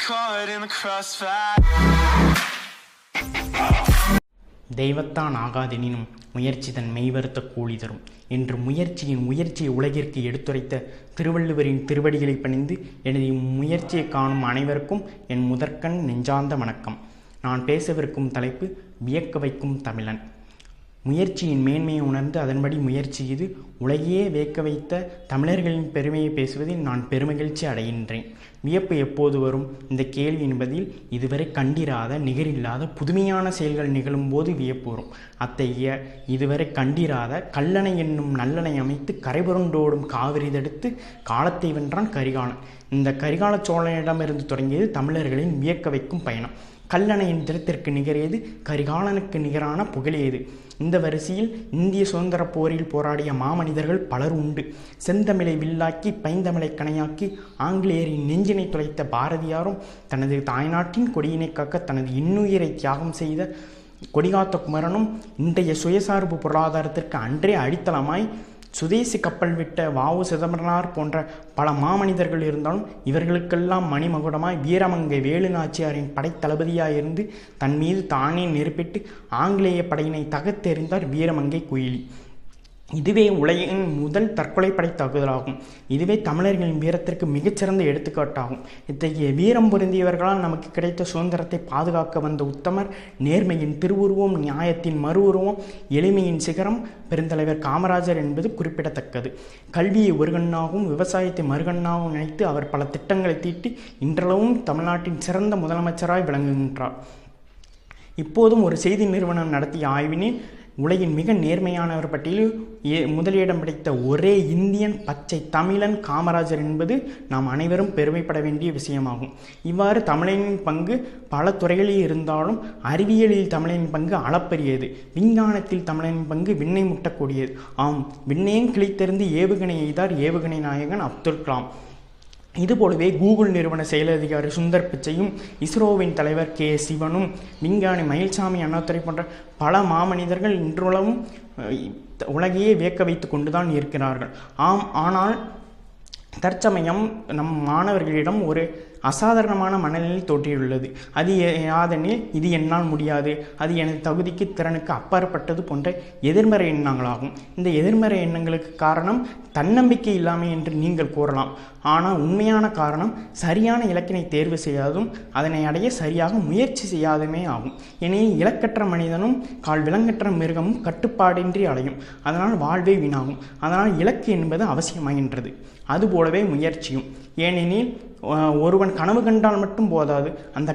caught in the crossfire. தெய்வத்தான் ஆகாதெனினும் முயற்சி தன் மெய்வருத்த கூலி தரும் என்று முயற்சியை உலகிற்கு எடுத்துரைத்த திருவள்ளுவரின் திருவடிகளை பணிந்து எனது முயற்சியை காணும் அனைவருக்கும் என் முதற்கண் நெஞ்சார்ந்த வணக்கம். நான் பேசவிருக்கும் தலைப்பு வியக்க வைக்கும் தமிழன். முயற்சியின் மேன்மையை உணர்ந்து அதன்படி முயற்சி செய்து உலகையே வியக்க வைத்த தமிழர்களின் பெருமையை பேசுவதில் நான் பெருமகிழ்ச்சி அடைகின்றேன். வியப்பு எப்போது வரும்? இந்த கேள்வி என்பதில் இதுவரை கண்டிராத நிகரில்லாத புதுமையான செயல்கள் நிகழும்போது வியப்பு வரும். அத்தகைய இதுவரை கண்டிராத கல்லணை என்னும் நல்லணை அமைத்து கரைபுரண்டோடும் காவிரி தடுத்து காலத்தை வென்றான் கரிகாலன். இந்த கரிகால சோழனிடமிருந்து தொடங்கியது தமிழர்களின் வியக்க வைக்கும் பயணம். கல்லணையின் திறத்திற்கு நிகரியது, கரிகாலனுக்கு நிகரான புகழேது. இந்த வரிசையில் இந்திய சுதந்திர போரில் போராடிய மாமனிதர்கள் பலர் உண்டு. செந்தமிழை வில்லாக்கி பைந்தமிழை கணையாக்கி ஆங்கிலேயரின் நெஞ்சினை துளைத்த பாரதியாரும் தனது தாய்நாட்டின் கொடியினை காக்க தனது இன்னுயிரை தியாகம் செய்த கொடிகாத்த குமரனும் இன்றைய சுயசார்பு பொருளாதாரத்திற்கு அன்றே அடித்தளமாய் சுதேசி கப்பல் விட்ட வாவு சிதம்பரனார் போன்ற பல மாமனிதர்கள் இருந்தாலும் இவர்களுக்கெல்லாம் மணிமகுடமாய் வீரமங்கை வேலு நாச்சியாரின் படைத்தளபதியாயிருந்து தன் மீது தானே நெருப்பிட்டு ஆங்கிலேய படையினை தகர்த்தெறிந்தார் வீரமங்கை குயிலி. இதுவே உலகின் முதல் தற்கொலைப்படை தாக்குதலாகும். இதுவே தமிழர்களின் வீரத்திற்கு மிகச்சிறந்த எடுத்துக்காட்டாகும். இத்தகைய வீரம் பொருந்தியவர்களால் நமக்கு கிடைத்த சுதந்திரத்தை பாதுகாக்க வந்த உத்தமர், நேர்மையின் திருவுருவம், நியாயத்தின் மறு உருவம், எளிமையின் சிகரம் பெருந்தலைவர் காமராஜர் என்பது குறிப்பிடத்தக்கது. கல்வியை ஒரு கண்ணாகவும் விவசாயத்தை மறுகண்ணாகவும் நினைத்து அவர் பல திட்டங்களை தீட்டி இன்றளவும் தமிழ்நாட்டின் சிறந்த முதலமைச்சராய் விளங்குகின்றார். இப்போதும் ஒரு செய்தி நிறுவனம் நடத்திய ஆய்வினில் உலகின் மிக நேர்மையானவர் பட்டியலில் முதலிடம் பிடித்த ஒரே இந்தியன் பச்சை தமிழன் காமராஜர் என்பது நாம் அனைவரும் பெருமைப்பட வேண்டிய விஷயமாகும். இவ்வாறு தமிழனின் பங்கு பல துறைகளில் இருந்தாலும் அறிவியலில் தமிழனின் பங்கு அளப்பரியது. விஞ்ஞானத்தில் தமிழனின் பங்கு விண்ணை முட்டக்கூடியது. ஆம், விண்ணையும் கிழித்தெறிந்து ஏவுகணை எய்தார் ஏவுகணை நாயகன் அப்துல் கலாம். இதுபோலவே கூகுள் நிறுவன செயலதிகாரி சுந்தர் பிச்சையும், இஸ்ரோவின் தலைவர் கே சிவனும், விஞ்ஞானி மயில்சாமி அண்ணாதுரை போன்ற பல மாமனிதர்கள் இன்றுளவும் உலகையே வியக்க வைத்து கொண்டுதான் இருக்கிறார்கள். ஆனால் தற்சமயம் நம் மாணவர்களிடம் ஒரு அசாதாரணமான மனநிலை தோற்றியுள்ளது. அது யாதெனில் இது என்னால் முடியாது, அது எனது தகுதிக்கு திறனுக்கு அப்பாற்பட்டது போன்ற எதிர்மறை எண்ணங்களாகும். இந்த எதிர்மறை எண்ணங்களுக்கு காரணம் தன்னம்பிக்கை இல்லாமை என்று நீங்கள் கூறலாம். ஆனால் உண்மையான காரணம் சரியான இலக்கினை தேர்வு செய்யாதும் அதனை அடைய சரியாக முயற்சி செய்யாதுமே ஆகும். ஏனெனில் இலக்கற்ற மனிதனும் கால் விலங்கற்ற மிருகமும் கட்டுப்பாடின்றி அலையும். அதனால் வாழ்வே வீணாகும். அதனால் இலக்கு என்பது அவசியமாகின்றது. அதுபோலவே முயற்சியும். ஏனெனில் ஒருவன் கனவு கண்டால் மட்டும் போதாது, அந்த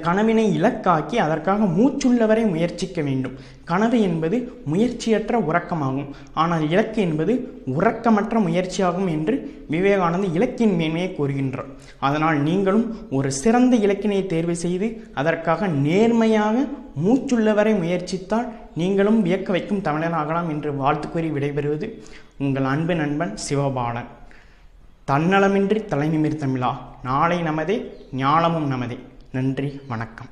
கனவினை இலக்காக்கி அதற்காக மூச்சுள்ளவரை முயற்சிக்க வேண்டும். கனவு என்பது முயற்சியற்ற உறக்கமாகும். ஆனால் இலக்கு என்பது உறக்கமற்ற முயற்சியாகும் என்று விவேகானந்தர் இலக்கின் மேன்மையை கூறுகின்றார். அதனால் நீங்களும் ஒரு சிறந்த இலக்கினை தேர்வு செய்து அதற்காக நேர்மையாக மூச்சுள்ளவரை முயற்சித்தால் நீங்களும் வியக்க வைக்கும் தமிழனாகலாம் என்று வாழ்த்து கூறி விடைபெறுவது உங்கள் அன்பு நண்பன் சிவபாலன். தன்னலமின்றி தலை நிமிர் தமிழா, நாளை நமதே, ஞாலமும் நமதே. நன்றி, வணக்கம்.